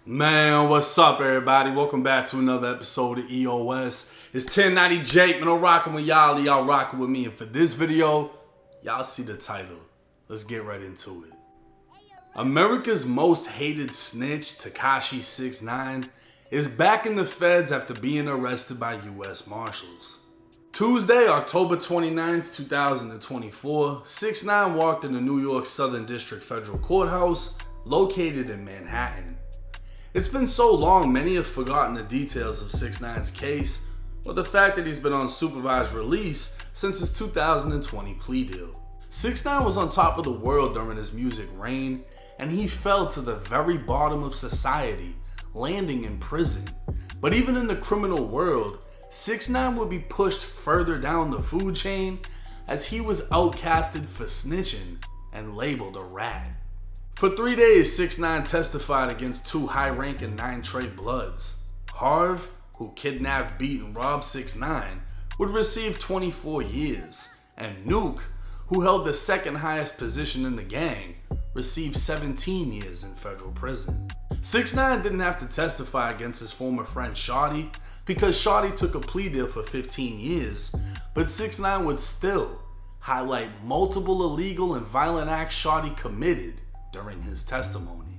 Man, what's up, everybody? Welcome back to another episode of EOS. It's 1090 Jake, man. I'm rocking with y'all. Y'all rocking with me. And for this video, y'all see the title. Let's get right into it. America's most hated snitch, Tekashi 6IX9INE, is back in the feds after being arrested by U.S. Marshals. Tuesday, October 29th, 2024, 6IX9INE walked in the New York Southern District Federal Courthouse, located in Manhattan. It's been so long, many have forgotten the details of 6IX9INE's case, or the fact that he's been on supervised release since his 2020 plea deal. 6IX9INE was on top of the world during his music reign, and he fell to the very bottom of society, landing in prison. But even in the criminal world, 6IX9INE would be pushed further down the food chain as he was outcasted for snitching and labeled a rat. For 3 days, 6IX9INE testified against two high-ranking 9 Trey Bloods. Harv, who kidnapped, beat, and robbed 6IX9INE, would receive 24 years, and Nuke, who held the second highest position in the gang, received 17 years in federal prison. 6IX9INE didn't have to testify against his former friend Shawty because Shawty took a plea deal for 15 years, but 6IX9INE would still highlight multiple illegal and violent acts Shawty committed during his testimony.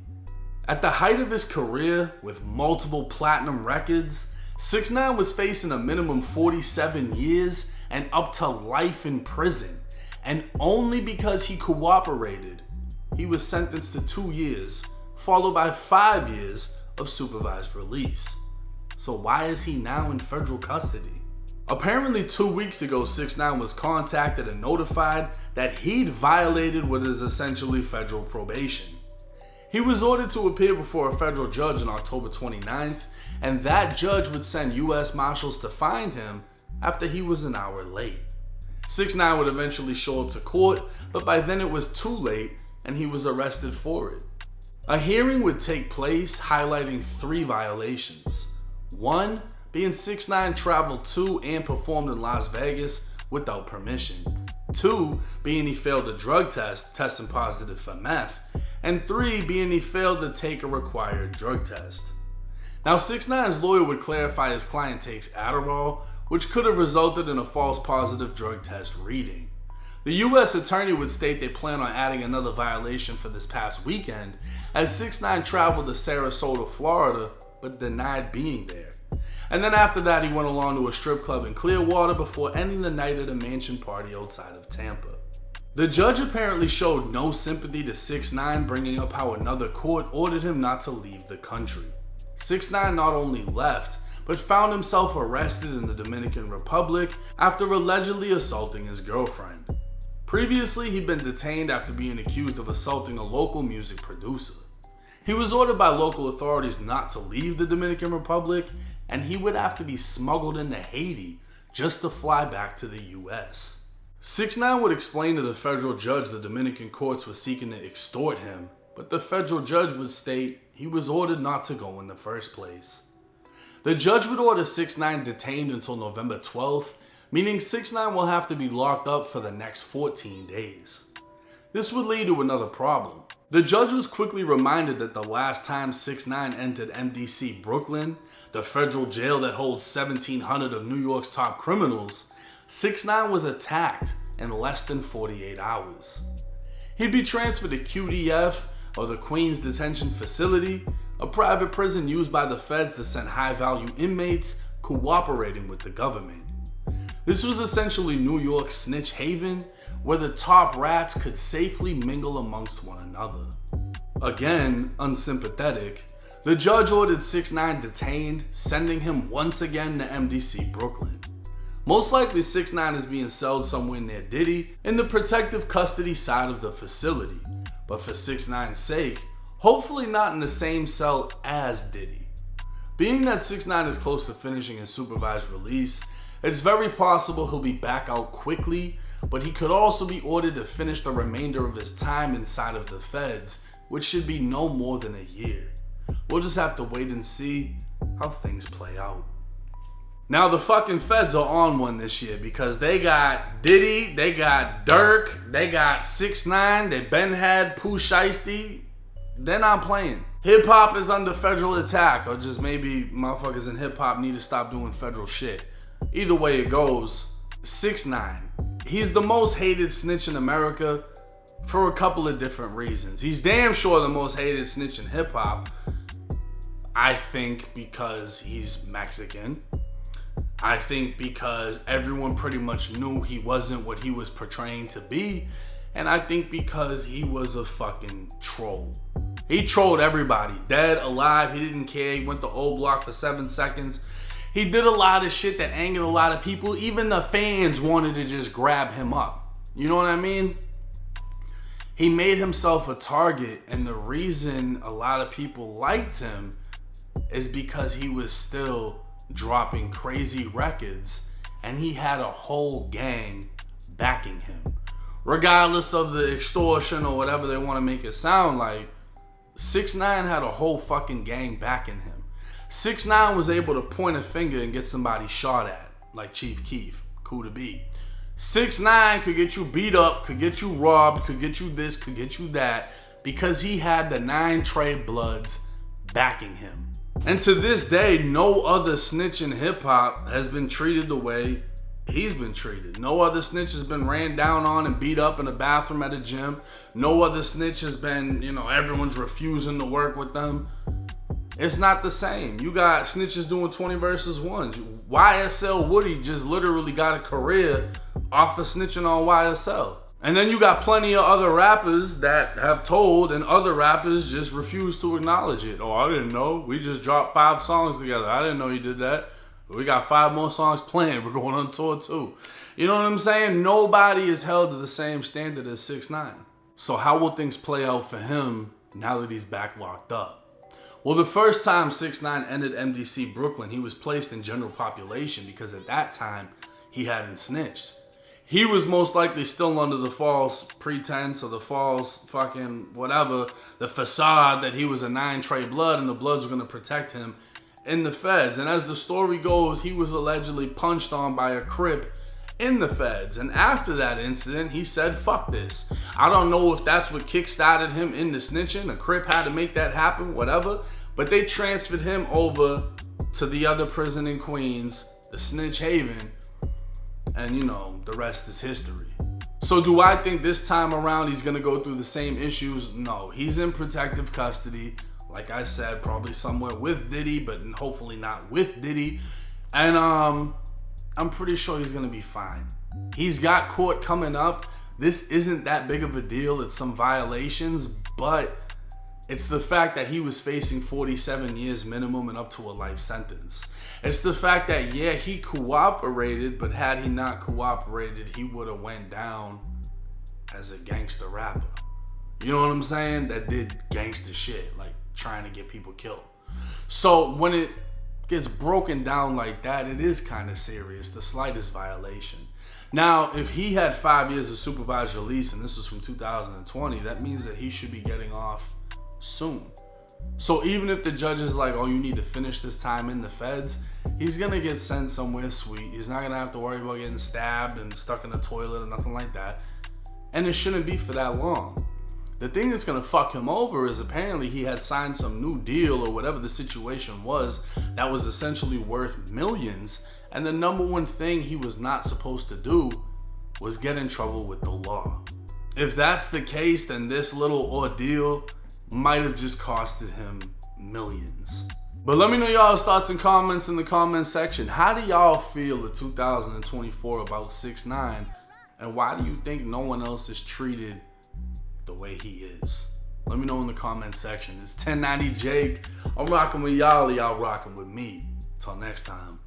At the height of his career, with multiple platinum records, 6IX9INE was facing a minimum 47 years and up to life in prison, and only because he cooperated, he was sentenced to 2 years, followed by 5 years of supervised release. So why is he now in federal custody? Apparently 2 weeks ago, 6IX9INE was contacted and notified that he'd violated what is essentially federal probation. He was ordered to appear before a federal judge on October 29th, and that judge would send U.S. Marshals to find him after he was an hour late. 6IX9INE would eventually show up to court, but by then it was too late and he was arrested for it. A hearing would take place highlighting 3 violations. 1, being 6IX9INE traveled to and performed in Las Vegas without permission. 2, being he failed a drug test, testing positive for meth. And 3, being he failed to take a required drug test. Now 6IX9INE's lawyer would clarify his client takes Adderall, which could have resulted in a false positive drug test reading. The U.S. attorney would state they plan on adding another violation for this past weekend, as 6IX9INE traveled to Sarasota, Florida, but denied being there. And then after that, he went along to a strip club in Clearwater before ending the night at a mansion party outside of Tampa. The judge apparently showed no sympathy to 6IX9INE, bringing up how another court ordered him not to leave the country. 6IX9INE not only left, but found himself arrested in the Dominican Republic after allegedly assaulting his girlfriend. Previously, he'd been detained after being accused of assaulting a local music producer. He was ordered by local authorities not to leave the Dominican Republic, and he would have to be smuggled into Haiti just to fly back to the US. 6IX9INE would explain to the federal judge the Dominican courts were seeking to extort him, but the federal judge would state he was ordered not to go in the first place. The judge would order 6IX9INE detained until November 12th, meaning 6IX9INE will have to be locked up for the next 14 days. This would lead to another problem. The judge was quickly reminded that the last time 6IX9INE entered MDC Brooklyn, the federal jail that holds 1,700 of New York's top criminals, 6IX9INE was attacked in less than 48 hours. He'd be transferred to QDF, or the Queens Detention Facility, a private prison used by the feds to send high-value inmates cooperating with the government. This was essentially New York's snitch haven, where the top rats could safely mingle amongst one another. Again, unsympathetic, the judge ordered 6IX9INE detained, sending him once again to MDC Brooklyn. Most likely 6IX9INE is being celled somewhere near Diddy in the protective custody side of the facility, but for 6IX9INE's sake, hopefully not in the same cell as Diddy. Being that 6IX9INE is close to finishing his supervised release, it's very possible he'll be back out quickly, but he could also be ordered to finish the remainder of his time inside of the feds, which should be no more than a year. We'll just have to wait and see how things play out. Now the fucking feds are on one this year because they got Diddy, they got Dirk, they got 6IX9INE, they been had Pooh Shiesty. they're not playing. Hip hop is under federal attack, or just maybe motherfuckers in hip hop need to stop doing federal shit. Either way it goes, 6ix9ine. He's the most hated snitch in America for a couple of different reasons. He's damn sure the most hated snitch in hip hop. I think because he's Mexican. I think because everyone pretty much knew he wasn't what he was portraying to be. And I think because he was a fucking troll. He trolled everybody, dead, alive, he didn't care. He went to old block for 7 seconds. He did a lot of shit that angered a lot of people. Even the fans wanted to just grab him up. You know what I mean? He made himself a target, and the reason a lot of people liked him is because he was still dropping crazy records and he had a whole gang backing him. Regardless of the extortion or whatever they want to make it sound like, 6ix9ine had a whole fucking gang backing him. 6ix9ine was able to point a finger and get somebody shot at, like Chief Keef, cool to be. 6ix9ine could get you beat up, could get you robbed, could get you this, could get you that, because he had the 9 Trey Bloods backing him. And to this day, no other snitch in hip hop has been treated the way he's been treated. No other snitch has been ran down on and beat up in a bathroom at a gym. No other snitch has been, everyone's refusing to work with them. It's not the same. You got snitches doing 20 versus 1. YSL Woody just literally got a career off of snitching on YSL. And then you got plenty of other rappers that have told, and other rappers just refuse to acknowledge it. Oh, I didn't know. We just dropped 5 songs together. I didn't know you did that. We got 5 more songs planned. We're going on tour too. You know what I'm saying? Nobody is held to the same standard as 6ix9ine. So how will things play out for him now that he's back locked up? Well, the first time 6ix9ine entered MDC Brooklyn, he was placed in general population because at that time, he hadn't snitched. He was most likely still under the false pretense or the false fucking whatever, the facade that he was a 9 Trey Blood and the Bloods were going to protect him in the feds. And as the story goes, he was allegedly punched on by a Crip in the feds. And after that incident, he said, fuck this. I don't know if that's what kickstarted him into snitching. A Crip had to make that happen, whatever. But they transferred him over to the other prison in Queens, the Snitch Haven. And the rest is history. So do I think this time around he's gonna go through the same issues? No, he's in protective custody. Like I said, probably somewhere with Diddy, but hopefully not with Diddy. And I'm pretty sure he's gonna be fine. He's got court coming up. This isn't that big of a deal. It's some violations, but it's the fact that he was facing 47 years minimum and up to a life sentence. It's the fact that, yeah, he cooperated, but had he not cooperated, he would have went down as a gangster rapper. You know what I'm saying? That did gangster shit, like trying to get people killed. So when it gets broken down like that, it is kind of serious, the slightest violation. Now, if he had 5 years of supervised release, and this was from 2020, that means that he should be getting off soon. So even if the judge is like, oh, you need to finish this time in the feds, he's gonna get sent somewhere sweet. He's not gonna have to worry about getting stabbed and stuck in the toilet or nothing like that. And it shouldn't be for that long. The thing that's gonna fuck him over is apparently he had signed some new deal or whatever the situation was that was essentially worth millions. And the number one thing he was not supposed to do was get in trouble with the law. If that's the case, then this little ordeal might have just costed him millions. But let me know y'all's thoughts and comments in the comment section. How do y'all feel in 2024 about 6ix9ine? And why do you think no one else is treated the way he is? Let me know in the comment section. It's 1090 Jake. I'm rocking with y'all rocking with me. Till next time.